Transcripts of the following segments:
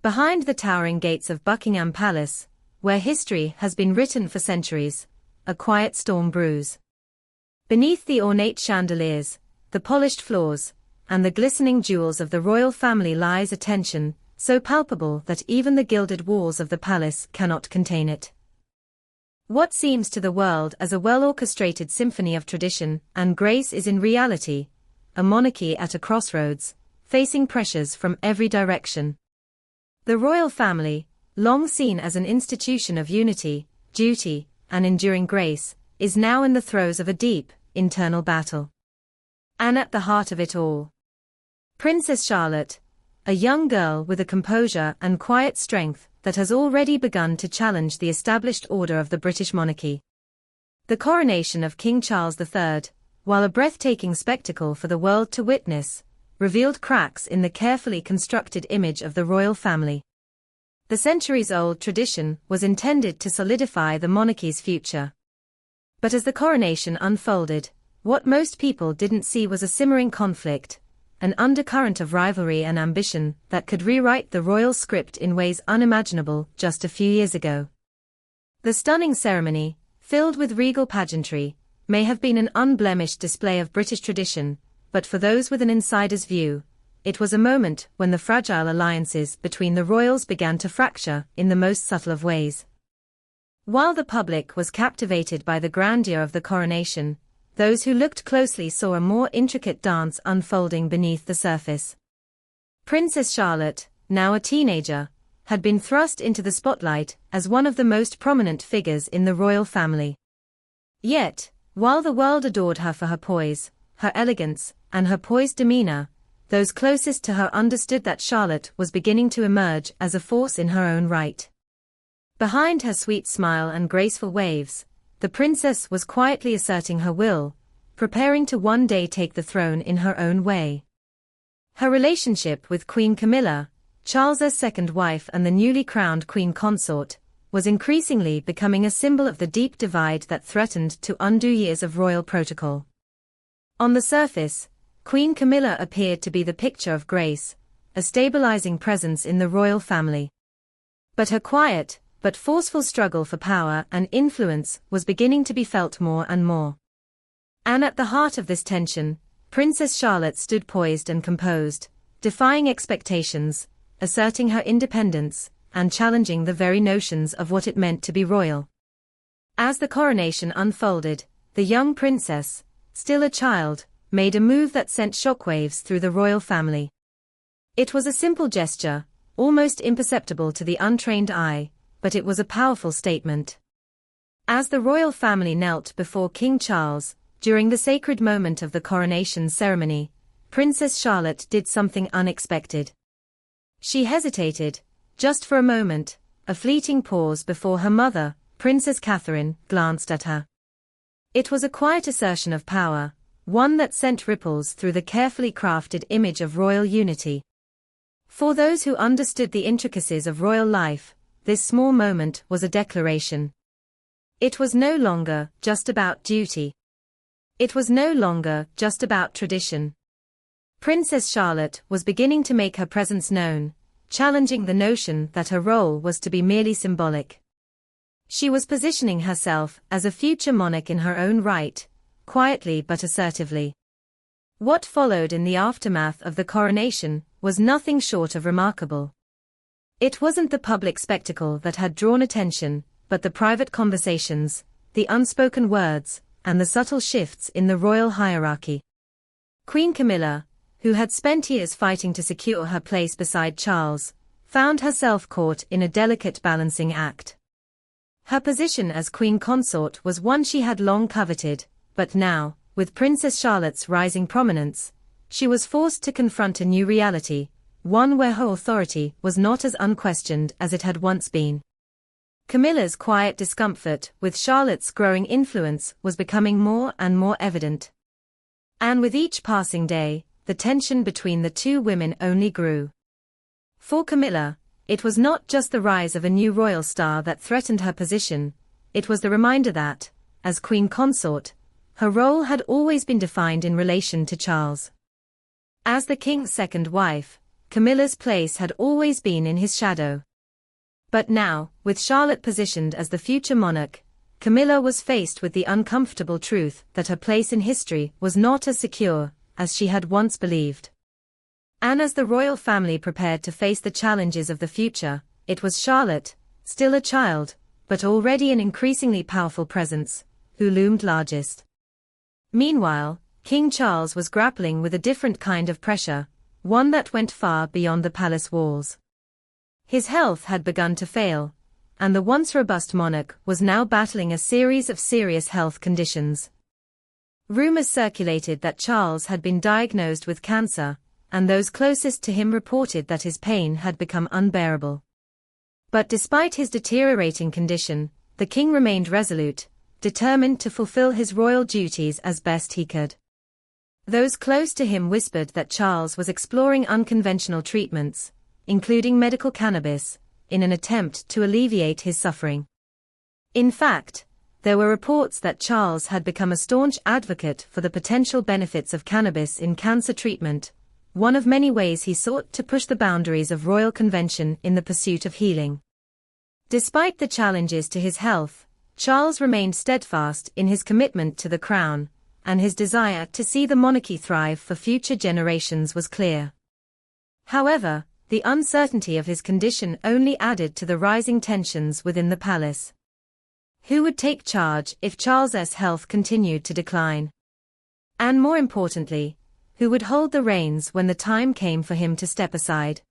Behind the towering gates of Buckingham Palace, where history has been written for centuries, a quiet storm brews. Beneath the ornate chandeliers, the polished floors, and the glistening jewels of the royal family lies a tension so palpable that even the gilded walls of the palace cannot contain it. What seems to the world as a well-orchestrated symphony of tradition and grace is in reality a monarchy at a crossroads, facing pressures from every direction. The royal family, long seen as an institution of unity, duty, and enduring grace, is now in the throes of a deep, internal battle. And at the heart of it all, Princess Charlotte, a young girl with a composure and quiet strength that has already begun to challenge the established order of the British monarchy. The coronation of King Charles III, while a breathtaking spectacle for the world to witness, revealed cracks in the carefully constructed image of the royal family. The centuries-old tradition was intended to solidify the monarchy's future. But as the coronation unfolded, what most people didn't see was a simmering conflict, an undercurrent of rivalry and ambition that could rewrite the royal script in ways unimaginable just a few years ago. The stunning ceremony, filled with regal pageantry, may have been an unblemished display of British tradition, but for those with an insider's view, it was a moment when the fragile alliances between the royals began to fracture in the most subtle of ways. While the public was captivated by the grandeur of the coronation, those who looked closely saw a more intricate dance unfolding beneath the surface. Princess Charlotte, now a teenager, had been thrust into the spotlight as one of the most prominent figures in the royal family. Yet, while the world adored her for her poise, her elegance, and her poised demeanor, those closest to her understood that Charlotte was beginning to emerge as a force in her own right. Behind her sweet smile and graceful waves, the princess was quietly asserting her will, preparing to one day take the throne in her own way. Her relationship with Queen Camilla, Charles's second wife and the newly crowned queen consort, was increasingly becoming a symbol of the deep divide that threatened to undo years of royal protocol. On the surface, Queen Camilla appeared to be the picture of grace, a stabilizing presence in the royal family. But her quiet, but forceful struggle for power and influence was beginning to be felt more and more. And at the heart of this tension, Princess Charlotte stood poised and composed, defying expectations, asserting her independence, and challenging the very notions of what it meant to be royal. As the coronation unfolded, the young princess, still a child, made a move that sent shockwaves through the royal family. It was a simple gesture, almost imperceptible to the untrained eye, but it was a powerful statement. As the royal family knelt before King Charles, during the sacred moment of the coronation ceremony, Princess Charlotte did something unexpected. She hesitated, just for a moment, a fleeting pause before her mother, Princess Catherine, glanced at her. It was a quiet assertion of power, one that sent ripples through the carefully crafted image of royal unity. For those who understood the intricacies of royal life, this small moment was a declaration. It was no longer just about duty. It was no longer just about tradition. Princess Charlotte was beginning to make her presence known, challenging the notion that her role was to be merely symbolic. She was positioning herself as a future monarch in her own right, quietly but assertively. What followed in the aftermath of the coronation was nothing short of remarkable. It wasn't the public spectacle that had drawn attention, but the private conversations, the unspoken words, and the subtle shifts in the royal hierarchy. Queen Camilla, who had spent years fighting to secure her place beside Charles, found herself caught in a delicate balancing act. Her position as queen consort was one she had long coveted, but now, with Princess Charlotte's rising prominence, she was forced to confront a new reality, one where her authority was not as unquestioned as it had once been. Camilla's quiet discomfort with Charlotte's growing influence was becoming more and more evident. And with each passing day, the tension between the two women only grew. For Camilla, it was not just the rise of a new royal star that threatened her position, it was the reminder that, as queen consort, her role had always been defined in relation to Charles. As the king's second wife, Camilla's place had always been in his shadow. But now, with Charlotte positioned as the future monarch, Camilla was faced with the uncomfortable truth that her place in history was not as secure as she had once believed. And as the royal family prepared to face the challenges of the future, it was Charlotte, still a child, but already an increasingly powerful presence, who loomed largest. Meanwhile, King Charles was grappling with a different kind of pressure, one that went far beyond the palace walls. His health had begun to fail, and the once robust monarch was now battling a series of serious health conditions. Rumors circulated that Charles had been diagnosed with cancer, and those closest to him reported that his pain had become unbearable. But despite his deteriorating condition, the king remained resolute, determined to fulfill his royal duties as best he could. Those close to him whispered that Charles was exploring unconventional treatments, including medical cannabis, in an attempt to alleviate his suffering. In fact, there were reports that Charles had become a staunch advocate for the potential benefits of cannabis in cancer treatment, one of many ways he sought to push the boundaries of royal convention in the pursuit of healing. Despite the challenges to his health, Charles remained steadfast in his commitment to the crown, and his desire to see the monarchy thrive for future generations was clear. However, the uncertainty of his condition only added to the rising tensions within the palace. Who would take charge if Charles's health continued to decline? And more importantly, who would hold the reins when the time came for him to step aside?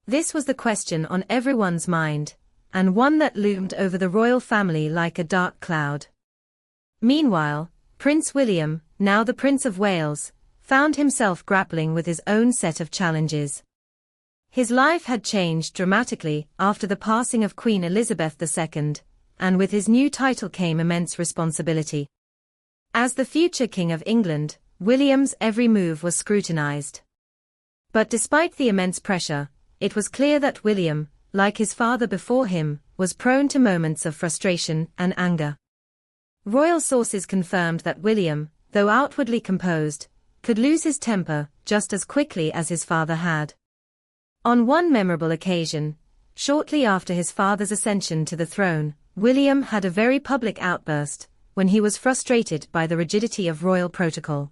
This was the question on everyone's mind, and one that loomed over the royal family like a dark cloud. Meanwhile, Prince William, now the Prince of Wales, found himself grappling with his own set of challenges. His life had changed dramatically after the passing of Queen Elizabeth II, and with his new title came immense responsibility. As the future King of England, William's every move was scrutinized. But despite the immense pressure, it was clear that William, like his father before him, was prone to moments of frustration and anger. Royal sources confirmed that William, though outwardly composed, could lose his temper just as quickly as his father had. On one memorable occasion, shortly after his father's ascension to the throne, William had a very public outburst, when he was frustrated by the rigidity of royal protocol.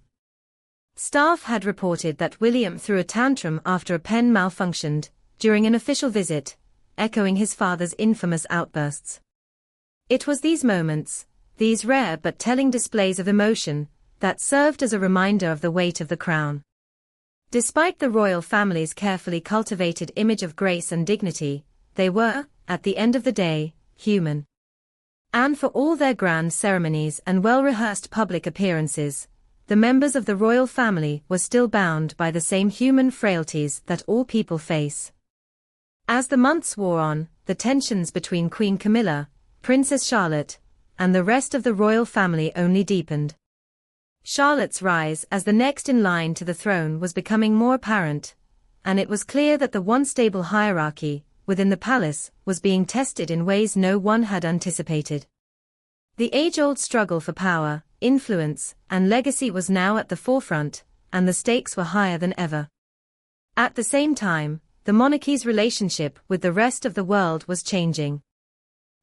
Staff had reported that William threw a tantrum after a pen malfunctioned, during an official visit, echoing his father's infamous outbursts. It was these moments, these rare but telling displays of emotion, that served as a reminder of the weight of the crown. Despite the royal family's carefully cultivated image of grace and dignity, they were, at the end of the day, human. And for all their grand ceremonies and well-rehearsed public appearances, the members of the royal family were still bound by the same human frailties that all people face. As the months wore on, the tensions between Queen Camilla, Princess Charlotte, and the rest of the royal family only deepened. Charlotte's rise as the next in line to the throne was becoming more apparent, and it was clear that the once stable hierarchy within the palace was being tested in ways no one had anticipated. The age-old struggle for power, influence, and legacy was now at the forefront, and the stakes were higher than ever. At the same time, the monarchy's relationship with the rest of the world was changing.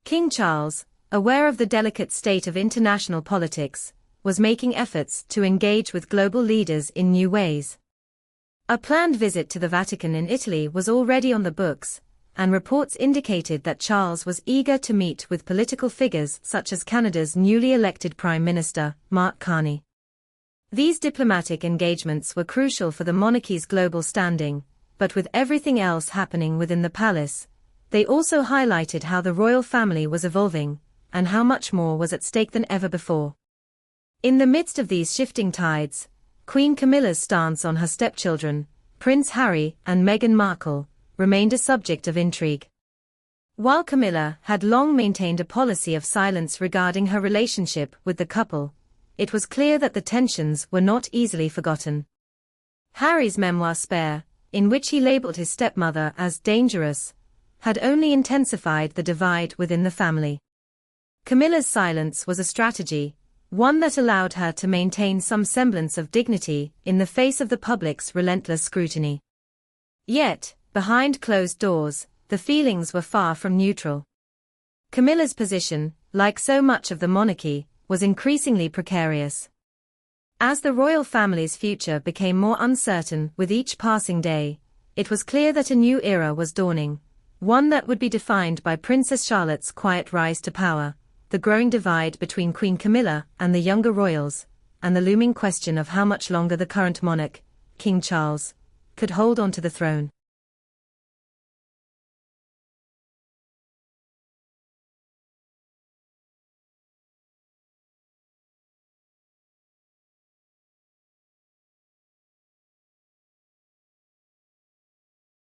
King Charles, aware of the delicate state of international politics, was making efforts to engage with global leaders in new ways. A planned visit to the Vatican in Italy was already on the books, and reports indicated that Charles was eager to meet with political figures such as Canada's newly elected Prime Minister, Mark Carney. These diplomatic engagements were crucial for the monarchy's global standing, but with everything else happening within the palace, they also highlighted how the royal family was evolving, and how much more was at stake than ever before. In the midst of these shifting tides, Queen Camilla's stance on her stepchildren, Prince Harry and Meghan Markle, remained a subject of intrigue. While Camilla had long maintained a policy of silence regarding her relationship with the couple, it was clear that the tensions were not easily forgotten. Harry's memoir Spare, in which he labeled his stepmother as dangerous, had only intensified the divide within the family. Camilla's silence was a strategy, one that allowed her to maintain some semblance of dignity in the face of the public's relentless scrutiny. Yet, behind closed doors, the feelings were far from neutral. Camilla's position, like so much of the monarchy, was increasingly precarious. As the royal family's future became more uncertain with each passing day, it was clear that a new era was dawning, one that would be defined by Princess Charlotte's quiet rise to power, the growing divide between Queen Camilla and the younger royals, and the looming question of how much longer the current monarch, King Charles, could hold on to the throne.